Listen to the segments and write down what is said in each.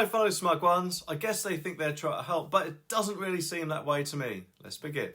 my fellow smug ones, I guess they think they're trying to help, but it doesn't really seem that way to me. Let's begin.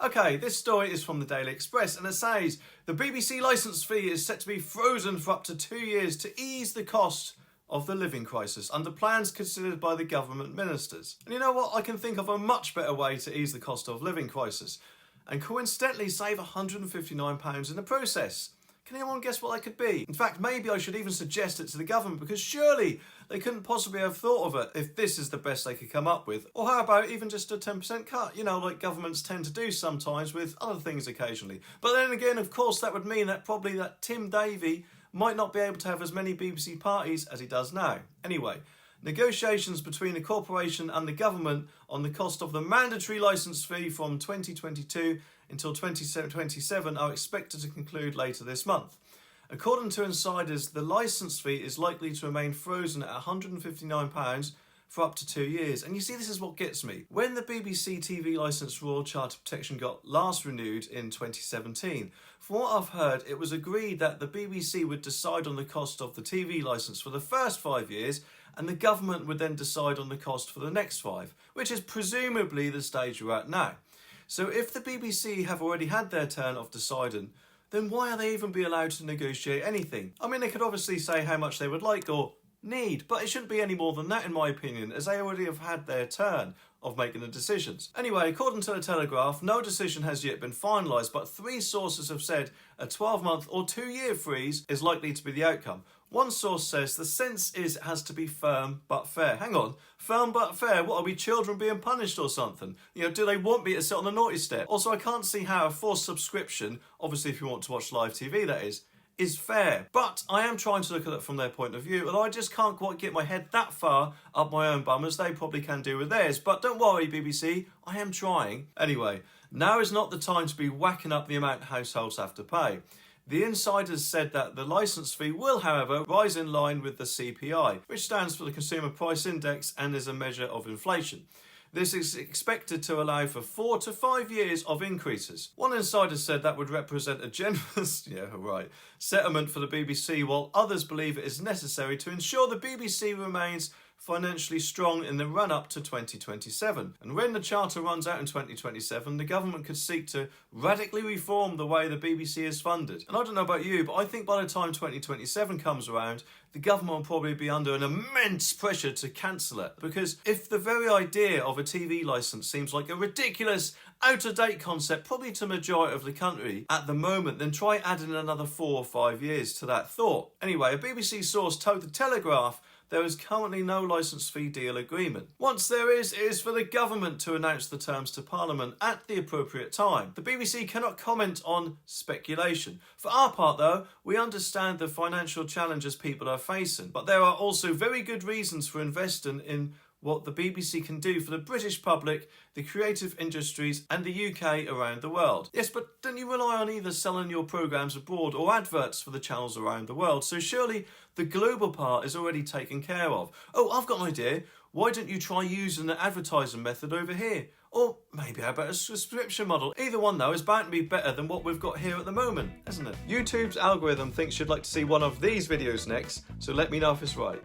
Okay, this story is from the Daily Express and it says the BBC licence fee is set to be frozen for up to 2 years to ease the cost of the living crisis under plans considered by the government ministers. And you know what? I can think of a much better way to ease the cost of living crisis and coincidentally save £159 in the process. Can anyone guess what that could be? In fact, maybe I should even suggest it to the government because surely they couldn't possibly have thought of it if this is the best they could come up with. Or how about even just a 10% cut? You know, like governments tend to do sometimes with other things occasionally. But then again, of course, that would mean that probably that Tim Davie might not be able to have as many BBC parties as he does now. Anyway, negotiations between the corporation and the government on the cost of the mandatory licence fee from 2022 until 2027 are expected to conclude later this month. According to insiders, the licence fee is likely to remain frozen at £159 for up to 2 years. And you see, this is what gets me. When the BBC TV licence Royal Charter Protection got last renewed in 2017, from what I've heard, it was agreed that the BBC would decide on the cost of the TV licence for the first 5 years and the government would then decide on the cost for the next 5, which is presumably the stage we're at now. So if the BBC have already had their turn of deciding, then why are they even be allowed to negotiate anything? I mean, they could obviously say how much they would like or need, but it shouldn't be any more than that in my opinion, as they already have had their turn of making the decisions. Anyway, according to the Telegraph, no decision has yet been finalised, but 3 sources have said a 12-month or 2-year freeze is likely to be the outcome. One source says the sense is it has to be firm but fair. Hang on, firm but fair? What, are we children being punished or something? You know, do they want me to sit on the naughty step? Also, I can't see how a forced subscription, obviously if you want to watch live TV that is fair. But I am trying to look at it from their point of view and I just can't quite get my head that far up my own bum as they probably can do with theirs. But don't worry, BBC, I am trying. Anyway, now is not the time to be whacking up the amount households have to pay. The insiders said that the licence fee will, however, rise in line with the CPI, which stands for the Consumer Price Index and is a measure of inflation. This is expected to allow for 4 to 5 years of increases. One insider said that would represent a generous, settlement for the BBC, while others believe it is necessary to ensure the BBC remains financially strong in the run-up to 2027. And when the charter runs out in 2027, the government could seek to radically reform the way the BBC is funded. And I don't know about you, but I think by the time 2027 comes around, the government will probably be under an immense pressure to cancel it. Because if the very idea of a TV licence seems like a ridiculous, out-of-date concept, probably to the majority of the country at the moment, then try adding another 4 or 5 years to that thought. Anyway, a BBC source told the Telegraph there is currently no licence fee deal agreement. Once there is, it is for the government to announce the terms to Parliament at the appropriate time. The BBC cannot comment on speculation. For our part though, we understand the financial challenges people are facing, but there are also very good reasons for investing in what the BBC can do for the British public, the creative industries and the UK around the world. Yes, but don't you rely on either selling your programmes abroad or adverts for the channels around the world, so surely the global part is already taken care of. Oh, I've got an idea. Why don't you try using the advertising method over here? Or maybe how about a subscription model? Either one though is bound to be better than what we've got here at the moment, isn't it? YouTube's algorithm thinks you'd like to see one of these videos next, so let me know if it's right.